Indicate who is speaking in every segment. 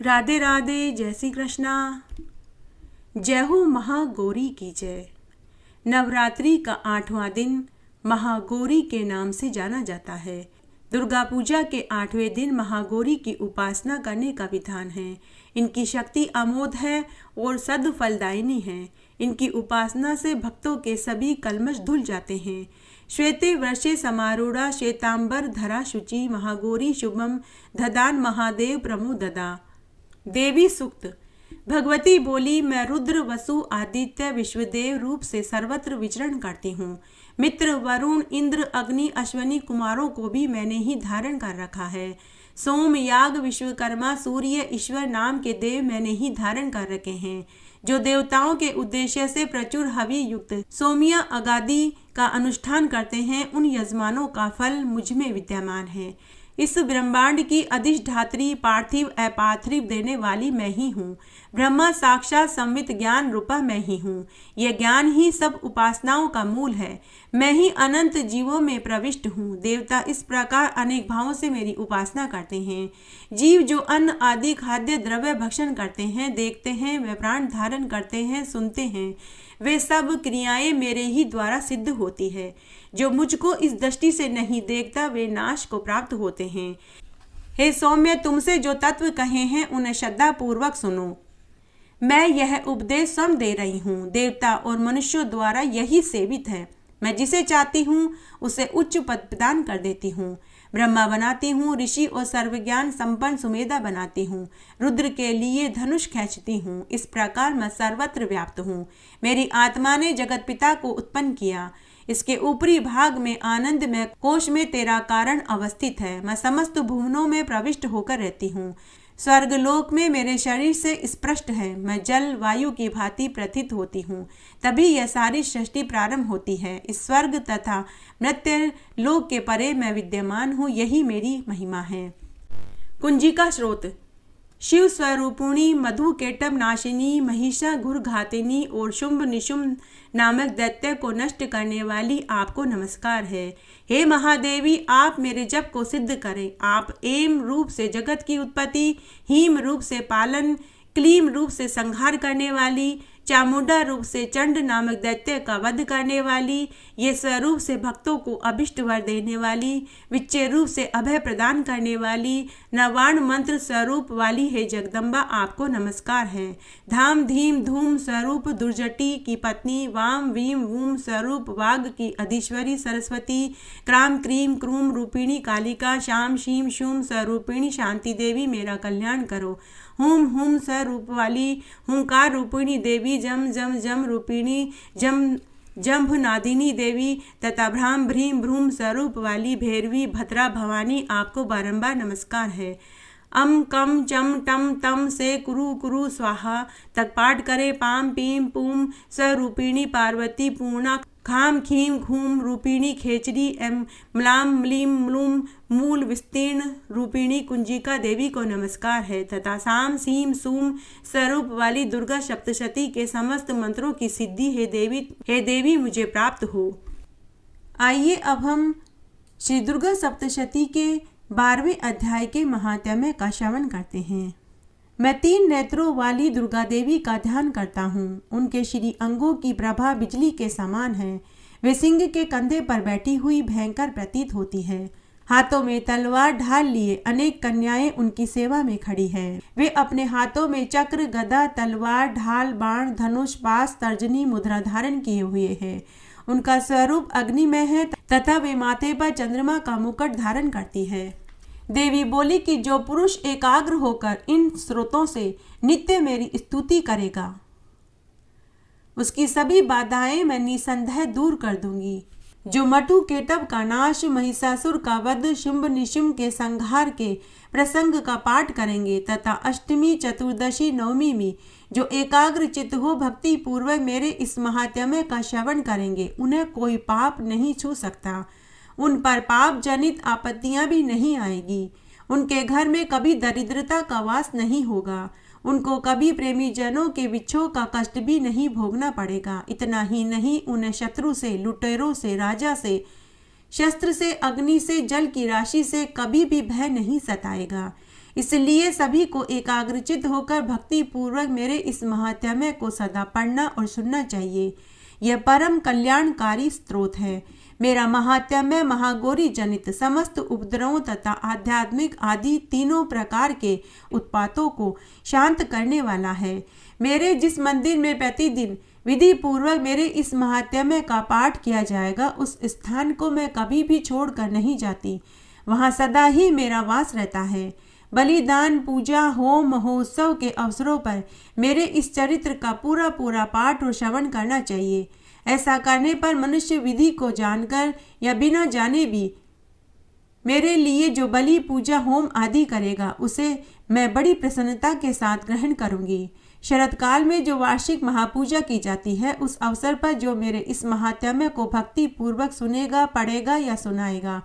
Speaker 1: राधे राधे, जय श्री कृष्णा। जय हो महागौरी की जय। नवरात्रि का 8वां दिन महागौरी के नाम से जाना जाता है। दुर्गा पूजा के 8वें दिन महागौरी की उपासना करने का विधान है। इनकी शक्ति अमोघ है और सद्फलदायिनी है। इनकी उपासना से भक्तों के सभी कलमश धुल जाते हैं। श्वेते वर्षे समारूढ़ा श्वेतांबर धरा शुचि महागौरी शुभम ददान महादेव प्रमुददा। देवी सूक्त। भगवती बोली, मैं रुद्र वसु आदित्य विश्वदेव रूप से सर्वत्र विचरण करती हूँ। मित्र वरुण इंद्र अग्नि अश्वनी कुमारों को भी मैंने ही धारण कर रखा है। सोम याग विश्वकर्मा सूर्य ईश्वर नाम के देव मैंने ही धारण कर रखे हैं, जो देवताओं के उद्देश्य से प्रचुर हवि युक्त सोमिया अगादि का अनुष्ठान करते हैं। उन यजमानों का फल मुझ में विद्यमान है। इस ब्रह्मांड की अधिष्ठात्री पार्थिव अपार्थिव देने वाली मैं ही हूँ। ब्रह्मा साक्षात संवित ज्ञान रूपा मैं ही हूँ। यह ज्ञान ही सब उपासनाओं का मूल है। मैं ही अनंत जीवों में प्रविष्ट हूँ। देवता इस प्रकार अनेक भावों से मेरी उपासना करते हैं। जीव जो अन्न आदि खाद्य द्रव्य भक्षण करते हैं, देखते हैं, वे प्राण धारण करते हैं, सुनते हैं, वे सब क्रियाएं मेरे ही द्वारा सिद्ध होती है। जो मुझको इस दृष्टि से नहीं देखता, वे नाश को प्राप्त होते हैं। हे सौम्य, तुमसे जो तत्व कहे हैं उन्हें श्रद्धा पूर्वक सुनो। मैं यह उपदेश स्वयं दे रही हूँ। देवता और मनुष्यों द्वारा यही सेवित है। मैं जिसे चाहती हूँ उसे उच्च पद प्रदान कर देती हूँ। ब्रह्मा बनाती हूँ, ऋषि और सर्वज्ञान संपन्न सुमेधा बनाती हूँ, रुद्र के लिए धनुष खींचती हूँ। इस प्रकार मैं सर्वत्र व्याप्त हूँ। मेरी आत्मा ने जगत पिता को उत्पन्न किया। इसके ऊपरी भाग में आनंद में कोश में तेरा कारण अवस्थित है। मैं समस्त भुवनों में प्रविष्ट होकर रहती हूँ। स्वर्गलोक में मेरे शरीर से स्पष्ट है। मैं जल वायु की भांति प्रतीत होती हूँ। तभी यह सारी सृष्टि प्रारंभ होती है। इस स्वर्ग तथा मृत्यु लोक के परे मैं विद्यमान हूँ। यही मेरी महिमा है। कुंजिका स्रोत। शिव स्वरूपिणी मधु केटम नाशिनी महिषा घुरघातिनी और शुंभ निशुंभ नामक दैत्य को नष्ट करने वाली आपको नमस्कार है। हे महादेवी, आप मेरे जप को सिद्ध करें। आप एम रूप से जगत की उत्पत्ति, हीम रूप से पालन, क्लीम रूप से संहार करने वाली, चामुंडा रूप से चंड नामक दैत्य का वध करने वाली, ये स्वरूप से भक्तों को अभिष्ट वर देने वाली, विच्चे रूप से अभय प्रदान करने वाली, नवाण मंत्र स्वरूप वाली है जगदम्बा, आपको नमस्कार है। धाम धीम धूम स्वरूप दुर्जटी की पत्नी, वाम वीम वूम स्वरूप वाग की अधीश्वरी सरस्वती, क्राम क्रीम क्रूम रूपिणी कालिका, शाम शीम शूम स्वरूपिणी शांति देवी, मेरा कल्याण करो। हुम हुम स्वरूप वाली हुंकार रूपिणी देवी, जम जम जम रूपिणी जम्भ नादिनी देवी तथा भ्राम भ्रीम भ्रूम स्वरूप वाली भैरवी भद्रा भवानी, आपको बारंबार नमस्कार है। अम कम चम टम तम से कुरु कुरु स्वाहा तक पाठ करे। पाम पीम पूम स्वरूपिणी पार्वती पूर्णा, खाम खीम घूम रूपिणी खेचरी, एम मलाम मलीम मलूम मूल विस्तीर्ण रूपिणी कुंजिका देवी को नमस्कार है तथा साम सीम सूम स्वरूप वाली दुर्गा सप्तशती के समस्त मंत्रों की सिद्धि हे देवी मुझे प्राप्त हो। आइए अब हम श्री दुर्गा सप्तशती के 12वें अध्याय के महात्म्य का श्रवण करते हैं। मैं 3 नेत्रों वाली दुर्गा देवी का ध्यान करता हूँ। उनके श्री अंगों की प्रभा बिजली के समान है। वे सिंह के कंधे पर बैठी हुई भयंकर प्रतीत होती है। हाथों में तलवार ढाल लिए अनेक कन्याएं उनकी सेवा में खड़ी हैं। वे अपने हाथों में चक्र गदा तलवार ढाल बाण धनुष पास तर्जनी मुद्रा धारण किए हुए हैं। उनका स्वरूप अग्निमय है तथा वे माथे पर चंद्रमा का मुकुट धारण करती है। देवी बोली कि जो पुरुष एकाग्र होकर इन स्रोतों से नित्य मेरी स्तुति करेगा, उसकी सभी बाधाएं मैं निसंदेह दूर कर दूंगी। जो मटु केटव का नाश, महिषासुर का वध, शुंभ निशुंभ के संहार के प्रसंग का पाठ करेंगे तथा अष्टमी चतुर्दशी नवमी में जो एकाग्र चित्त हो भक्ति पूर्वक मेरे इस महात्म्य का श्रवण करेंगे, उन्हें कोई पाप नहीं छू सकता। उन पर पाप जनित आपत्तियां भी नहीं आएगी। उनके घर में कभी दरिद्रता का वास नहीं होगा। उनको कभी प्रेमी जनों के विच्छोह का कष्ट भी नहीं भोगना पड़ेगा। इतना ही नहीं, उन्हें शत्रु से, लुटेरों से, राजा से, शस्त्र से, अग्नि से, जल की राशि से कभी भी भय नहीं सताएगा। इसलिए सभी को एकाग्रचित होकर भक्ति पूर्वक मेरे इस महात्म्य को सदा पढ़ना और सुनना चाहिए। यह परम कल्याणकारी स्रोत है। मेरा महात्म्य महागौरी जनित समस्त उपद्रवों तथा आध्यात्मिक आदि तीनों प्रकार के उत्पातों को शांत करने वाला है। मेरे जिस मंदिर में प्रतिदिन विधि पूर्वक मेरे इस महात्म्य का पाठ किया जाएगा, उस स्थान को मैं कभी भी छोड़कर नहीं जाती। वहाँ सदा ही मेरा वास रहता है। बलिदान, पूजा, होम, महोत्सव के अवसरों पर मेरे इस चरित्र का पूरा पूरा पाठ और श्रवण करना चाहिए। ऐसा करने पर मनुष्य विधि को जानकर या बिना जाने भी मेरे लिए जो बलि, पूजा, होम आदि करेगा, उसे मैं बड़ी प्रसन्नता के साथ ग्रहण करूंगी। शरद काल में जो वार्षिक महापूजा की जाती है, उस अवसर पर जो मेरे इस महात्म्य को भक्ति पूर्वक सुनेगा, पढ़ेगा या सुनाएगा,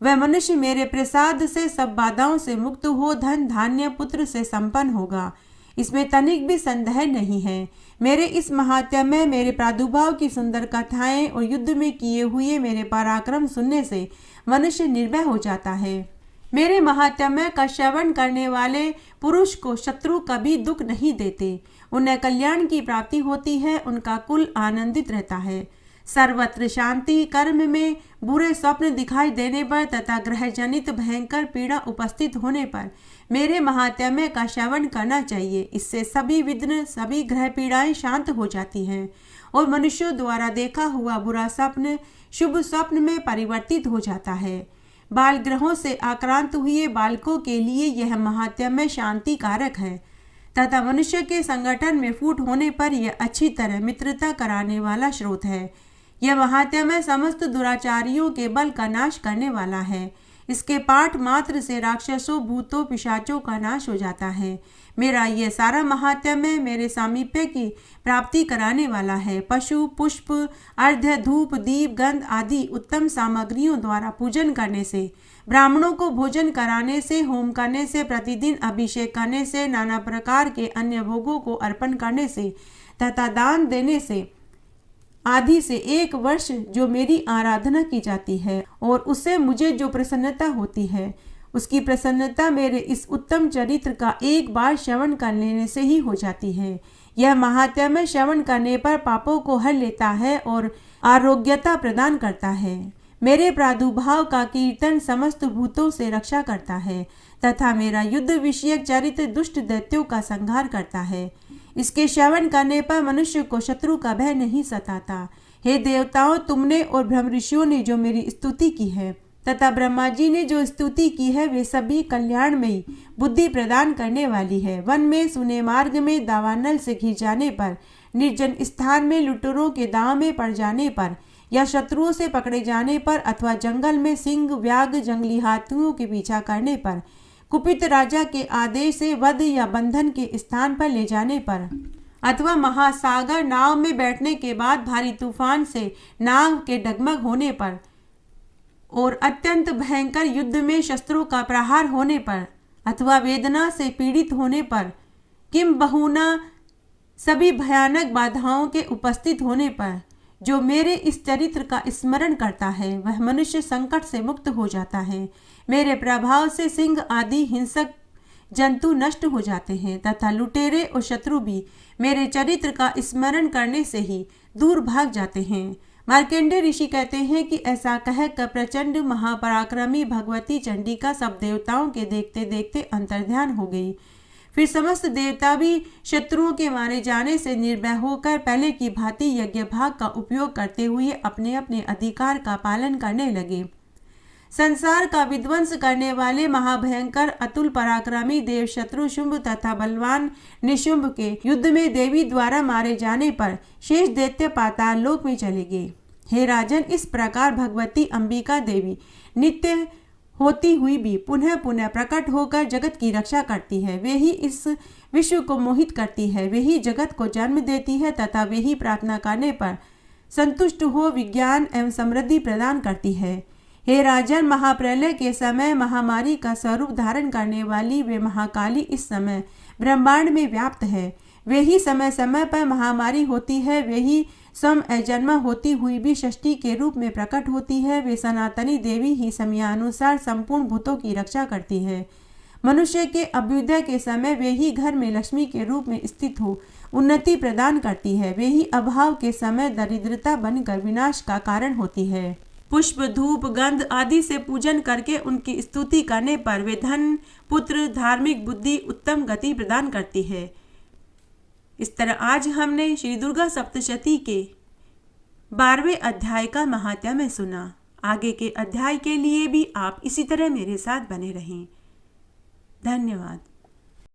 Speaker 1: वह मनुष्य मेरे प्रसाद से सब बाधाओं से मुक्त हो धन धान्य पुत्र से संपन्न होगा। इसमें तनिक भी संदेह नहीं है। मेरे इस महात्म्य, मेरे प्रादुर्भाव की सुंदर कथाएं और युद्ध में किए हुए मेरे पराक्रम सुनने से मनुष्य निर्भय हो जाता है। मेरे महात्म्य का श्रवण करने वाले पुरुष को शत्रु कभी दुख नहीं देते। उन्हें कल्याण की प्राप्ति होती है, उनका कुल आनंदित रहता है। सर्वत्र शांति, कर्म में बुरे स्वप्न दिखाई देने पर तथा ग्रह जनित भयंकर पीड़ा उपस्थित होने पर मेरे महात्म्य का श्रवण करना चाहिए। इससे सभी विघ्न, सभी ग्रह पीड़ाएं शांत हो जाती हैं और मनुष्यों द्वारा देखा हुआ बुरा स्वप्न शुभ स्वप्न में परिवर्तित हो जाता है। बाल ग्रहों से आक्रांत हुए बालकों के लिए यह महात्म्य शांति कारक है तथा मनुष्य के संगठन में फूट होने पर यह अच्छी तरह मित्रता कराने वाला स्रोत है। यह महात्म्य समस्त दुराचारियों के बल का नाश करने वाला है। इसके पाठ मात्र से राक्षसों, भूतों, पिशाचों का नाश हो जाता है। मेरा यह सारा महात्म्य मेरे सामीप्य की प्राप्ति कराने वाला है। पशु, पुष्प, अर्घ्य, धूप, दीप, गंध आदि उत्तम सामग्रियों द्वारा पूजन करने से, ब्राह्मणों को भोजन कराने से, होम करने से, प्रतिदिन अभिषेक करने से, नाना प्रकार के अन्य भोगों को अर्पण करने से तथा दान देने से आदि से 1 वर्ष जो मेरी आराधना की जाती है और उससे मुझे जो प्रसन्नता होती है, उसकी प्रसन्नता मेरे इस उत्तम चरित्र का एक बार श्रवण कर लेने से ही हो जाती है। यह महात्म्य श्रवण करने पर पापों को हर लेता है और आरोग्यता प्रदान करता है। मेरे प्रादुर्भाव का कीर्तन समस्त भूतों से रक्षा करता है तथा मेरा युद्ध विषयक चरित्र दुष्ट दैत्यों का संहार करता है। इसके श्रवण करने पर मनुष्य को शत्रु का भय नहीं सताता। हे देवताओं, तुमने और ब्रह्म ऋषियों ने जो मेरी स्तुति की है तथा ब्रह्मा जी ने जो स्तुति की है, वे सभी कल्याणमयी बुद्धि प्रदान करने वाली है। वन में, सुने मार्ग में, दावानल से घिर जाने पर, निर्जन स्थान में लुटेरों के दांव में पड़ जाने पर या शत्रुओं से पकड़े जाने पर अथवा जंगल में सिंह, व्याघ्र, जंगली हाथियों के पीछा करने पर, कुपित राजा के आदेश से वध या बंधन के स्थान पर ले जाने पर अथवा महासागर नाव में बैठने के बाद भारी तूफान से नाव के डगमग होने पर और अत्यंत भयंकर युद्ध में शस्त्रों का प्रहार होने पर अथवा वेदना से पीड़ित होने पर, किम बहुना सभी भयानक बाधाओं के उपस्थित होने पर जो मेरे इस चरित्र का स्मरण करता है, वह मनुष्य संकट से मुक्त हो जाता है। मेरे प्रभाव से सिंह आदि हिंसक जंतु नष्ट हो जाते हैं तथा लुटेरे और शत्रु भी मेरे चरित्र का स्मरण करने से ही दूर भाग जाते हैं। मार्कंडेय ऋषि कहते हैं कि ऐसा कहकर प्रचंड महापराक्रमी भगवती चंडिका सब देवताओं के देखते देखते अंतर्ध्यान हो गई। फिर समस्त देवता भी शत्रुओं के मारे जाने से निर्भय होकर पहले की भांति यज्ञ भाग का उपयोग करते हुए अपने अपने अधिकार का पालन करने लगे। संसार का विध्वंस करने वाले महाभयंकर अतुल पराक्रमी देव शत्रु शुंभ तथा बलवान निशुंभ के युद्ध में देवी द्वारा मारे जाने पर शेष दैत्य पाताल लोक में चले गए। हे राजन, इस प्रकार भगवती अंबिका देवी नित्य होती हुई भी पुनः पुनः प्रकट होकर जगत की रक्षा करती है। वे ही इस विश्व को मोहित करती है, वे ही जगत को जन्म देती है तथा वे ही प्रार्थना करने पर संतुष्ट हो विज्ञान एवं समृद्धि प्रदान करती है। हे राजन, महाप्रलय के समय महामारी का स्वरूप धारण करने वाली वे महाकाली इस समय ब्रह्मांड में व्याप्त है। वे ही समय समय पर महामारी होती है, वे ही स्वयं अजन्मा होती हुई भी षष्ठी के रूप में प्रकट होती है। वे सनातनी देवी ही समयानुसार संपूर्ण भूतों की रक्षा करती है। मनुष्य के अभ्युदय के समय वे ही घर में लक्ष्मी के रूप में स्थित हो उन्नति प्रदान करती है। वे ही अभाव के समय दरिद्रता बनकर विनाश का कारण होती है। पुष्प, धूप, गंध आदि से पूजन करके उनकी स्तुति करने पर वे धन, पुत्र, धार्मिक बुद्धि, उत्तम गति प्रदान करती है। इस तरह आज हमने श्री दुर्गा सप्तशती के 12वें अध्याय का महात्म्य सुना। आगे के अध्याय के लिए भी आप इसी तरह मेरे साथ बने रहें। धन्यवाद।